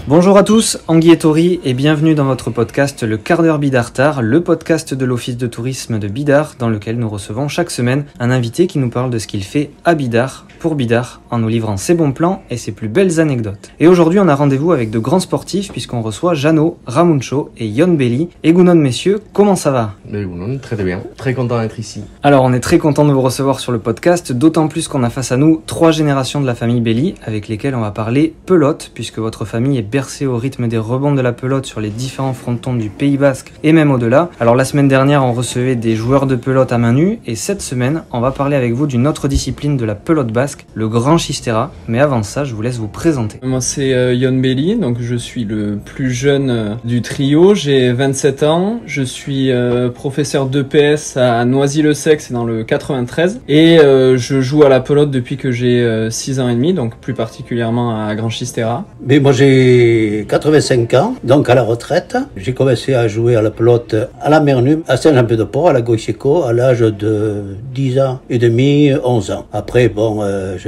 Bonjour à tous, Anguille et Tori et bienvenue dans votre podcast Le Quart d'heure Bidart-Art, le podcast de l'Office de tourisme de Bidart dans lequel nous recevons chaque semaine un invité qui nous parle de ce qu'il fait à Bidart, pour Bidart, en nous livrant ses bons plans et ses plus belles anecdotes. Et aujourd'hui on a rendez-vous avec de grands sportifs puisqu'on reçoit Jano, Ramuncho et Yon Belli. Egunon messieurs, comment ça va? Egunon, très bien, très content d'être ici. Alors on est très content de vous recevoir sur le podcast, d'autant plus qu'on a face à nous 3 générations de la famille Belli avec lesquelles on va parler pelote puisque votre famille est bercée au rythme des rebonds de la pelote sur les différents frontons du Pays Basque et même au-delà. Alors la semaine dernière on recevait des joueurs de pelote à main nue et cette semaine on va parler avec vous d'une autre discipline de la pelote basque, le grand chistera. Mais avant ça je vous laisse vous présenter. Moi c'est Yon Belli, donc je suis le plus jeune du trio, j'ai 27 ans, je suis professeur d'EPS à Noisy-le-Sec, c'est dans le 93 et je joue à la pelote depuis que j'ai 6 ans et demi, donc plus particulièrement à Grand Chistera. Mais moi j'ai 85 ans, donc à la retraite. J'ai commencé à jouer à la pelote à la mer nue, à Saint-Jean-Pied-de-Port, à la Goïcheco, à l'âge de 10 ans et demi, 11 ans. Après,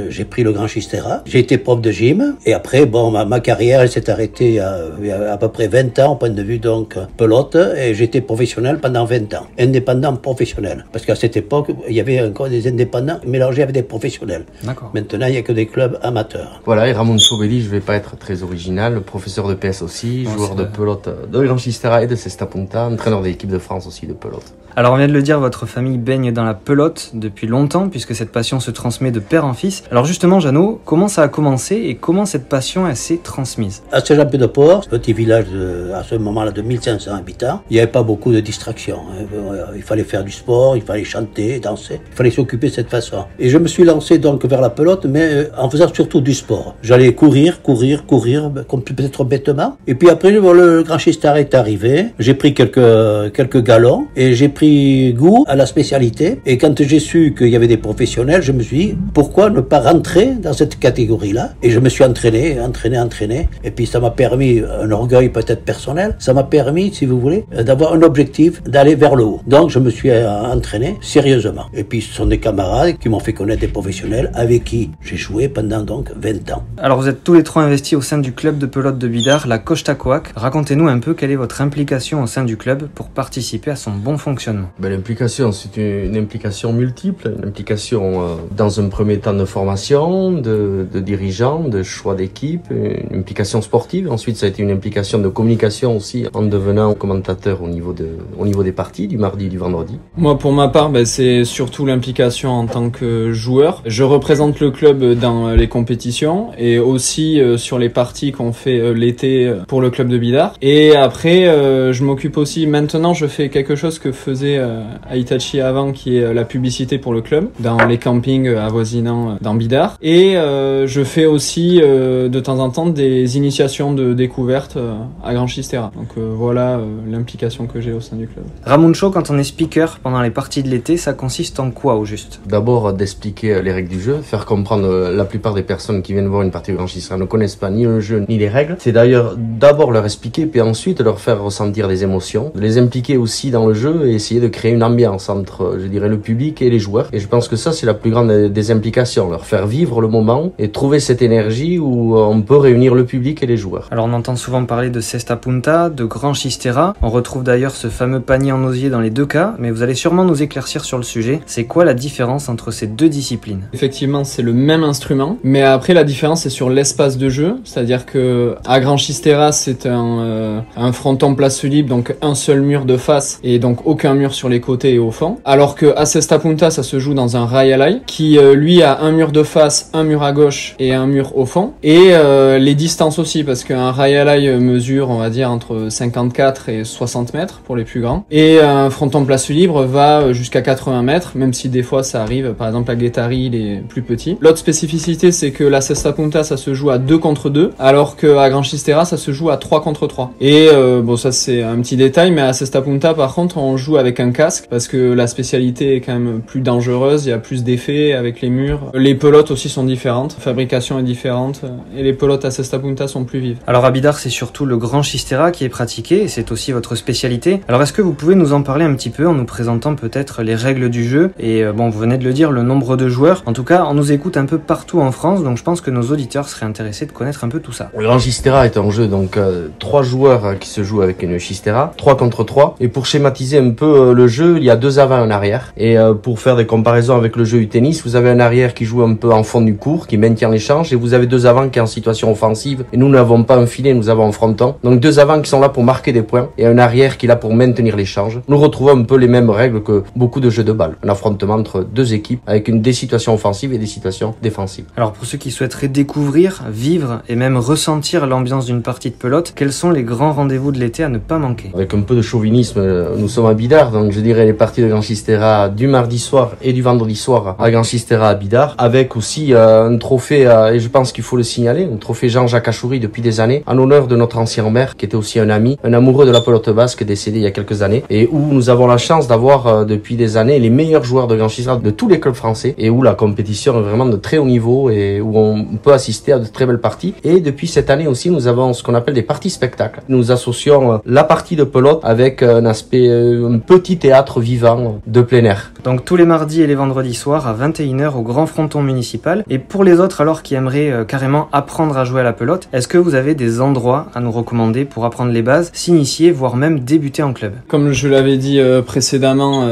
j'ai pris le grand chistera. J'ai été prof de gym. Et après, ma carrière, elle s'est arrêtée il y a à peu près 20 ans, au point de vue donc pelote. Et j'étais professionnel pendant 20 ans. Indépendant professionnel. Parce qu'à cette époque, il y avait encore des indépendants mélangés avec des professionnels. D'accord. Maintenant, il n'y a que des clubs amateurs. Voilà, et Ramuncho Belli, je vais pas être très original, professeur de PS aussi, joueur de pelote de Grand Chistera et de Cesta Punta, entraîneur de l'équipe de France aussi de pelote. Alors on vient de le dire, votre famille baigne dans la pelote depuis longtemps puisque cette passion se transmet de père en fils. Alors justement Jano, comment ça a commencé et comment cette passion elle s'est transmise? À Saint-Jean-Pied-de-Port, petit village à ce moment-là de 1500 habitants, il n'y avait pas beaucoup de distractions. Il fallait faire du sport, il fallait chanter, danser, il fallait s'occuper de cette façon. Et je me suis lancé donc vers la pelote, mais en faisant surtout du sport. J'allais courir, comme peut-être bêtement. Et puis après, le grand chistera est arrivé. J'ai pris quelques galons et j'ai pris goût à la spécialité. Et quand j'ai su qu'il y avait des professionnels, je me suis dit, pourquoi ne pas rentrer dans cette catégorie-là? Et je me suis entraîné. Et puis ça m'a permis, un orgueil peut-être personnel, ça m'a permis, si vous voulez, d'avoir un objectif, d'aller vers le haut. Donc je me suis entraîné sérieusement. Et puis ce sont des camarades qui m'ont fait connaître des professionnels avec qui j'ai joué pendant donc 20 ans. Alors vous êtes tous les 3 investis au sein du club de pelote de Bidart, la Cochtacoac. Racontez-nous un peu quelle est votre implication au sein du club pour participer à son bon fonctionnement. L'implication, c'est une implication multiple, une implication dans un premier temps de formation, de dirigeants, de choix d'équipe, une implication sportive. Ensuite, ça a été une implication de communication aussi en devenant commentateur au niveau des parties, du mardi et du vendredi. Moi pour ma part, c'est surtout l'implication en tant que joueur. Je représente le club dans les compétitions et aussi sur les parties qu'on fait l'été pour le club de Bidart. Et après, je m'occupe aussi, maintenant je fais quelque chose que faisait à Hitachi avant, qui est la publicité pour le club, dans les campings avoisinants dans Bidart. Et je fais aussi de temps en temps des initiations de découverte à Grand Chistera. Donc voilà l'implication que j'ai au sein du club. Ramuncho, quand on est speaker pendant les parties de l'été, ça consiste en quoi au juste? D'abord d'expliquer les règles du jeu, faire comprendre la plupart des personnes qui viennent voir une partie de Grand Chistera ne connaissent pas ni le jeu ni les règles. C'est d'ailleurs d'abord leur expliquer puis ensuite leur faire ressentir des émotions, de les impliquer aussi dans le jeu et essayer de créer une ambiance entre, je dirais, le public et les joueurs. Et je pense que ça, c'est la plus grande des implications, leur faire vivre le moment et trouver cette énergie où on peut réunir le public et les joueurs. Alors on entend souvent parler de Cesta Punta, de Grand Chistera. On retrouve d'ailleurs ce fameux panier en osier dans les deux cas, mais vous allez sûrement nous éclaircir sur le sujet. C'est quoi la différence entre ces deux disciplines? Effectivement, c'est le même instrument, mais après la différence c'est sur l'espace de jeu, c'est-à-dire que à Grand Chistera, c'est un fronton place libre, donc un seul mur de face et donc aucun mur sur les côtés et au fond. Alors que à Cesta Punta, ça se joue dans un rail qui lui a un mur de face, un mur à gauche et un mur au fond. Et les distances aussi, parce qu'un rail mesure, on va dire, entre 54 et 60 mètres pour les plus grands. Et un fronton place libre va jusqu'à 80 mètres, même si des fois ça arrive. Par exemple, à Guettari, il est plus petit. L'autre spécificité, c'est que la Cesta Punta, ça se joue à 2 contre 2, alors qu'à Grand Chistera, ça se joue à 3 contre 3. Et ça c'est un petit détail, mais à Cesta Punta, par contre, on joue avec avec un casque parce que la spécialité est quand même plus dangereuse, il y a plus d'effets avec les murs. Les pelotes aussi sont différentes, la fabrication est différente et les pelotes à cesta punta sont plus vives. Alors à Bidart, c'est surtout le grand Xistera qui est pratiqué et c'est aussi votre spécialité. Alors est-ce que vous pouvez nous en parler un petit peu en nous présentant peut-être les règles du jeu et bon, vous venez de le dire, le nombre de joueurs. En tout cas, on nous écoute un peu partout en France, donc je pense que nos auditeurs seraient intéressés de connaître un peu tout ça. Le grand Xistera est un jeu donc 3 joueurs qui se jouent avec une Xistera, 3 contre 3. Et pour schématiser un peu le jeu, il y a 2 avant et un arrière. Et pour faire des comparaisons avec le jeu du tennis, vous avez un arrière qui joue un peu en fond du court, qui maintient l'échange, et vous avez 2 avant qui est en situation offensive. Et nous n'avons pas un filet, nous avons un fronton. Donc 2 avant qui sont là pour marquer des points et un arrière qui est là pour maintenir l'échange. Nous retrouvons un peu les mêmes règles que beaucoup de jeux de balle. Un affrontement entre 2 équipes avec des situations offensives et des situations défensives. Alors pour ceux qui souhaiteraient découvrir, vivre et même ressentir l'ambiance d'une partie de pelote, quels sont les grands rendez-vous de l'été à ne pas manquer? Avec un peu de chauvinisme, nous sommes à Bidart, donc je dirais les parties de Grand Xistera du mardi soir et du vendredi soir à Grand Xistera à Bidart, avec aussi un trophée, et je pense qu'il faut le signaler, un trophée Jean-Jacques Achouri depuis des années, en l'honneur de notre ancien maire, qui était aussi un ami, un amoureux de la pelote basque, décédé il y a quelques années, et où nous avons la chance d'avoir depuis des années les meilleurs joueurs de Grand Xistera de tous les clubs français, et où la compétition est vraiment de très haut niveau, et où on peut assister à de très belles parties. Et depuis cette année aussi, nous avons ce qu'on appelle des parties spectacles. Nous associons la partie de pelote avec un aspect, un petit théâtre vivant de plein air. Donc tous les mardis et les vendredis soirs à 21h au Grand Fronton Municipal. Et pour les autres alors qui aimeraient carrément apprendre à jouer à la pelote, est-ce que vous avez des endroits à nous recommander pour apprendre les bases, s'initier, voire même débuter en club? Comme je l'avais dit précédemment,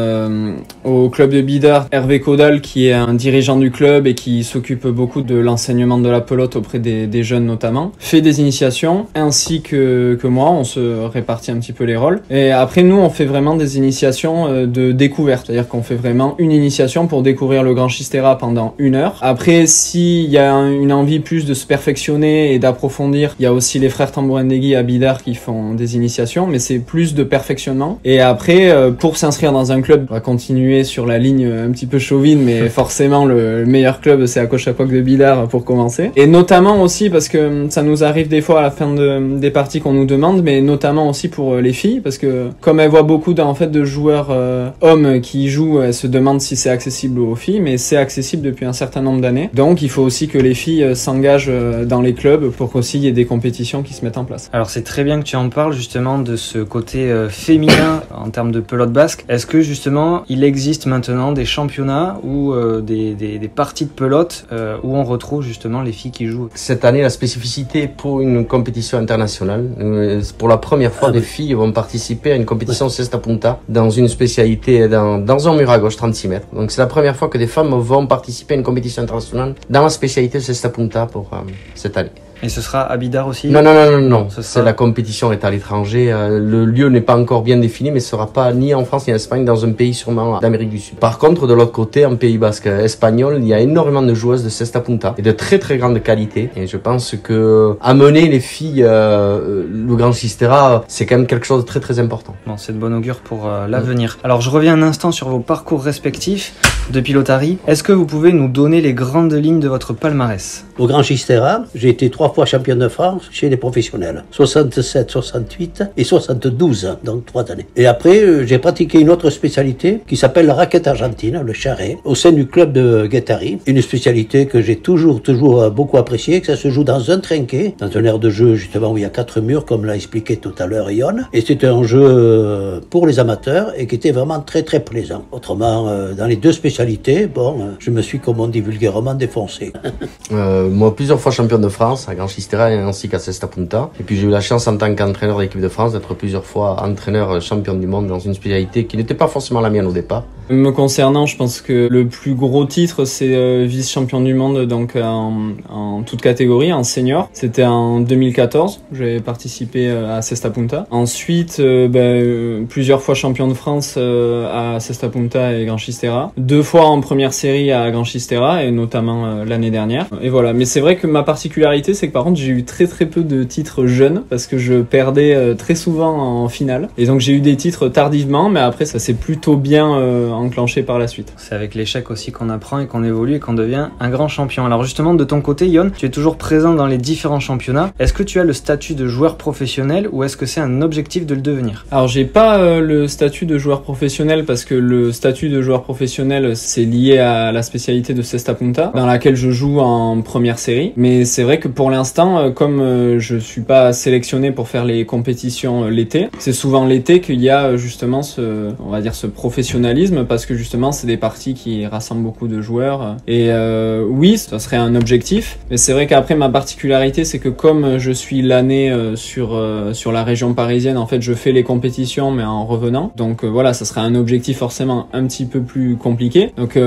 au club de Bidart, Hervé Caudal, qui est un dirigeant du club et qui s'occupe beaucoup de l'enseignement de la pelote auprès des jeunes notamment, fait des initiations, ainsi que moi, on se répartit un petit peu les rôles. Et après, nous, on fait vraiment des initiations de découverte, c'est-à-dire qu'on fait vraiment une initiation pour découvrir le Grand Xistera pendant 1 heure. Après, s'il y a une envie plus de se perfectionner et d'approfondir, il y a aussi les frères Tambourendegui à Bidart qui font des initiations, mais c'est plus de perfectionnement. Et après, pour s'inscrire dans un club, on va continuer sur la ligne un petit peu chauvine, mais forcément le meilleur club, c'est Akochapoak de Bidart pour commencer. Et notamment aussi parce que ça nous arrive des fois à la fin des parties qu'on nous demande, mais notamment aussi pour les filles, parce que comme elles voient beaucoup de joueurs hommes qui jouent, elles se demandent si c'est accessible aux filles, mais c'est accessible depuis un certain nombre d'années. Donc il faut aussi que les filles s'engagent dans les clubs pour qu'aussi il y ait des compétitions qui se mettent en place. Alors c'est très bien que tu en parles justement de ce côté féminin en termes de pelote basque. Est-ce que justement il existe maintenant des championnats ou des parties de pelote où on retrouve justement les filles qui jouent? Cette année, la spécificité pour une compétition internationale, pour la première fois, des filles vont participer à une compétition cesta punta dans une spécialité dans un mur à gauche 36 mètres. Donc c'est la première fois que des femmes vont participer à une compétition internationale dans la spécialité cesta punta pour cette année. Et ce sera à Bidart aussi? Non. C'est la compétition est à l'étranger. Le lieu n'est pas encore bien défini, mais ce sera pas ni en France ni en Espagne, dans un pays sûrement d'Amérique du Sud. Par contre, de l'autre côté, en Pays Basque espagnol, il y a énormément de joueuses de cesta punta et de très très grande qualité. Et je pense que amener les filles le Grand Xistera, c'est quand même quelque chose de très très important. Bon, c'est de bon augure pour l'avenir. Alors je reviens un instant sur vos parcours respectifs de pilotari. Est-ce que vous pouvez nous donner les grandes lignes de votre palmarès? Au Grand Xistera, j'ai été 3 fois champion de France chez les professionnels. 67, 68 et 72, donc 3 années. Et après, j'ai pratiqué une autre spécialité qui s'appelle la raquette argentine, le charret, au sein du club de Guettari. Une spécialité que j'ai toujours beaucoup appréciée, que ça se joue dans un trinquet, dans un aire de jeu justement où il y a 4 murs, comme l'a expliqué tout à l'heure Yon. Et c'était un jeu pour les amateurs et qui était vraiment très très plaisant. Autrement, dans les 2 spécialités, je me suis, comme on dit vulgairement, défoncé. Moi, plusieurs fois champion de France à Grand Xistera ainsi qu'à cesta punta. Et puis j'ai eu la chance en tant qu'entraîneur de l'équipe de France d'être plusieurs fois entraîneur champion du monde dans une spécialité qui n'était pas forcément la mienne au départ. Me concernant, je pense que le plus gros titre, c'est vice-champion du monde donc en toute catégorie, en senior. C'était en 2014, j'avais participé à cesta punta. Ensuite, plusieurs fois champion de France à cesta punta et Grand Xistera. 2 fois en première série à Grand Xistera et notamment l'année dernière. Et voilà, mais c'est vrai que ma particularité, c'est que par contre j'ai eu très peu de titres jeunes parce que je perdais très souvent en finale. Et donc j'ai eu des titres tardivement, mais après ça s'est plutôt bien enclenché par la suite. C'est avec l'échec aussi qu'on apprend et qu'on évolue et qu'on devient un grand champion. Alors justement, de ton côté, Yon, tu es toujours présent dans les différents championnats. Est-ce que tu as le statut de joueur professionnel ou est-ce que c'est un objectif de le devenir? Alors j'ai pas le statut de joueur professionnel parce que le statut de joueur professionnel c'est lié à la spécialité de Cesta Punta dans laquelle je joue en première série. Mais c'est vrai que pour l'instant, comme je suis pas sélectionné pour faire les compétitions l'été, c'est souvent l'été qu'il y a justement on va dire ce professionnalisme parce que justement c'est des parties qui rassemblent beaucoup de joueurs. Et oui, ça serait un objectif. Mais c'est vrai qu'après ma particularité c'est que comme je suis l'année sur la région parisienne, en fait je fais les compétitions mais en revenant. Donc voilà, ça serait un objectif forcément un petit peu plus compliqué. Donc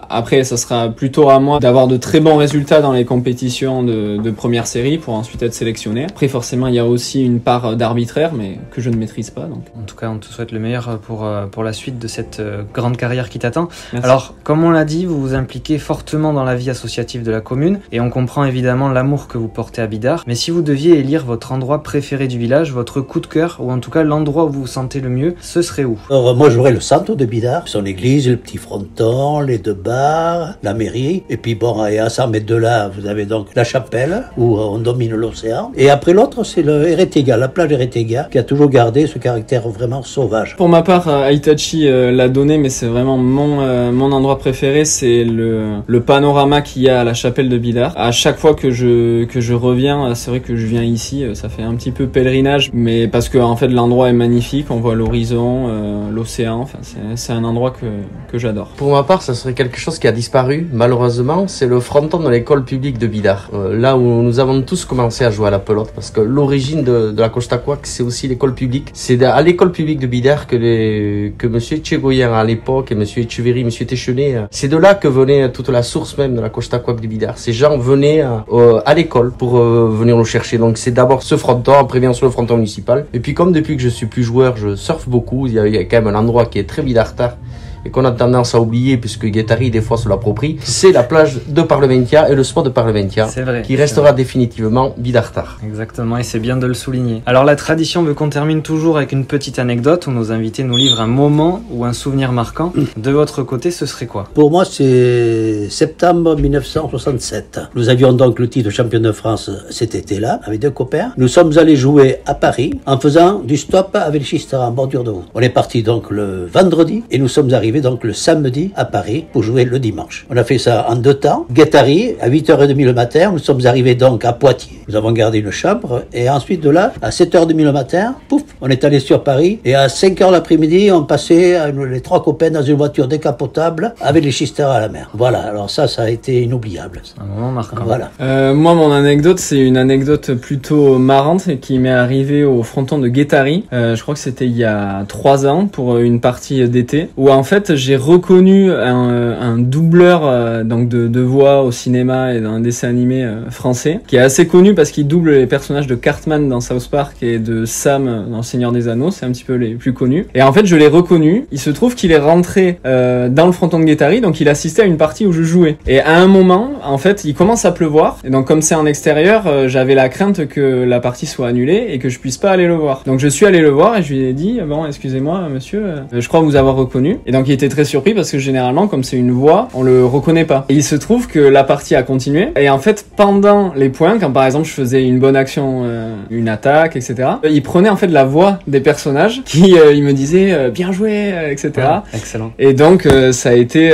après ça sera plutôt à moi d'avoir de très bons résultats dans les compétitions de première série pour ensuite être sélectionné. Après forcément il y a aussi une part d'arbitraire mais que je ne maîtrise pas. Donc. En tout cas on te souhaite le meilleur pour la suite de cette grande carrière qui t'attend. Merci. Alors comme on l'a dit, vous vous impliquez fortement dans la vie associative de la commune et on comprend évidemment l'amour que vous portez à Bidart. Mais si vous deviez élire votre endroit préféré du village, votre coup de cœur ou en tout cas l'endroit où vous vous sentez le mieux, ce serait où? Alors, moi, j'aurais le centre de Bidart, son église, le petit fronton, les 2 bars, la mairie. Et puis, bon, et à 100 mètres de là, vous avez donc la chapelle, où on domine l'océan. Et après, l'autre, c'est le Eretega, la plage Eretega, qui a toujours gardé ce caractère vraiment sauvage. Pour ma part, Hitachi l'a donné, mais c'est vraiment mon endroit préféré, c'est le panorama qu'il y a à la chapelle de Bidart. À chaque fois que je reviens, c'est vrai que je viens ici, ça fait un petit peu pèlerinage, mais parce que en fait l'endroit est magnifique, on voit l'horizon, l'océan, enfin c'est un endroit que j'adore. Pour ma part, ça serait quelque chose qui a disparu, malheureusement, c'est le fronton de l'école publique de Bidart. Là où nous avons tous commencé à jouer à la pelote, parce que l'origine de la Costa Quack, c'est aussi l'école publique. C'est à l'école publique de Bidart que monsieur Tchegoyen à l'époque et monsieur Echeverry, monsieur Téchenet, c'est de là que venait toute la source même de la Costa Quack de Bidart. Ces gens venaient à l'école pour venir nous chercher. Donc c'est d'abord ce fronton, après bien sûr le fronton municipal. Et puis comme depuis que je suis plus joueur, je surfe beaucoup, il y a quand même un endroit qui est très bidartard et qu'on a tendance à oublier puisque Guettari des fois se l'approprie, c'est la plage de Parlementia et le spot de Parlementia qui restera définitivement bidartard. Exactement, et c'est bien de le souligner. Alors la tradition veut qu'on termine toujours avec une petite anecdote où nos invités nous livrent un moment ou un souvenir marquant. De votre côté, ce serait quoi? Pour moi, c'est septembre 1967. Nous avions donc le titre de champion de France cet été-là, avec 2 copains. Nous sommes allés jouer à Paris en faisant du stop avec les Chistera en bordure de route. On est parti donc le vendredi et nous sommes arrivés donc le samedi à Paris pour jouer le dimanche. On a fait ça en 2 temps. Guettari, à 8h30 le matin, nous sommes arrivés donc à Poitiers. Nous avons gardé une chambre et ensuite de là, à 7h30 le matin, pouf, on est allé sur Paris et à 5h l'après-midi, on passait les 3 copains dans une voiture décapotable avec les Chistera à la mer. Voilà, alors ça a été inoubliable. Un moment marquant. Voilà. Moi, mon anecdote, c'est une anecdote plutôt marrante qui m'est arrivée au fronton de Guettari. Je crois que c'était il y a 3 ans pour une partie d'été où en fait j'ai reconnu un doubleur donc de voix au cinéma et dans un dessin animé français qui est assez connu parce qu'il double les personnages de Cartman dans South Park et de Sam dans Seigneur des Anneaux, c'est un petit peu les plus connus. Et en fait je l'ai reconnu, il se trouve qu'il est rentré dans le fronton de Guettari, donc il assistait à une partie où je jouais. Et à un moment, en fait, il commence à pleuvoir, et donc comme c'est en extérieur, j'avais la crainte que la partie soit annulée et que je puisse pas aller le voir. Donc je suis allé le voir et je lui ai dit bon, excusez-moi monsieur, je crois vous avoir reconnu. Et donc il était très surpris parce que généralement comme c'est une voix, on le reconnaît pas. Et il se trouve que la partie a continué et en fait pendant les points, quand par exemple je faisais une bonne action, une attaque, etc. Il prenait en fait la voix des personnages qui il me disait bien joué, etc. Ah, excellent. Et donc ça a été,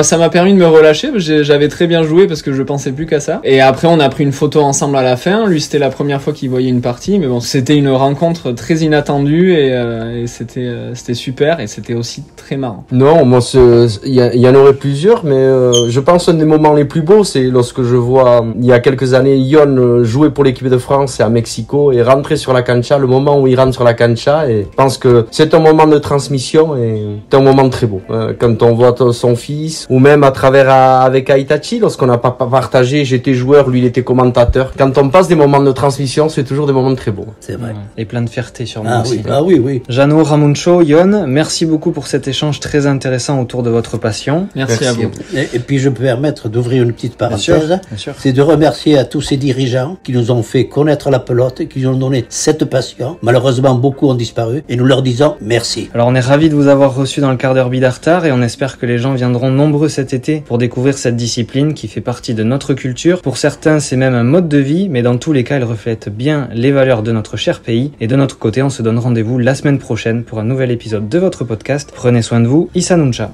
ça m'a permis de me relâcher. J'avais très bien joué parce que je pensais plus qu'à ça. Et après on a pris une photo ensemble à la fin. Lui c'était la première fois qu'il voyait une partie, mais bon c'était une rencontre très inattendue et c'était super et c'était aussi très marrant. Non, moi il y en aurait plusieurs, mais je pense un des moments les plus beaux, c'est lorsque je vois il y a quelques années Yon jouer pour l'équipe de France à Mexico et rentrer sur la cancha, le moment où il rentre sur la cancha, et je pense que c'est un moment de transmission et c'est un moment très beau. Quand on voit son fils, ou même à travers avec Hitachi, lorsqu'on n'a pas partagé, j'étais joueur, lui il était commentateur. Quand on passe des moments de transmission, c'est toujours des moments très beaux. C'est vrai. Et plein de fierté sûrement aussi. Oui. Jano, Ramuncho, Yon, merci beaucoup pour cet échange très très intéressant autour de votre passion. Merci à vous. Et puis je me permettre d'ouvrir une petite parenthèse. Bien sûr. C'est de remercier à tous ces dirigeants qui nous ont fait connaître la pelote et qui nous ont donné cette passion. Malheureusement, beaucoup ont disparu et nous leur disons merci. Alors on est ravis de vous avoir reçu dans le quart d'heure Bidartar et on espère que les gens viendront nombreux cet été pour découvrir cette discipline qui fait partie de notre culture. Pour certains, c'est même un mode de vie, mais dans tous les cas, elle reflète bien les valeurs de notre cher pays. Et de notre côté, on se donne rendez-vous la semaine prochaine pour un nouvel épisode de votre podcast. Prenez soin de vous, Issa Nuncha.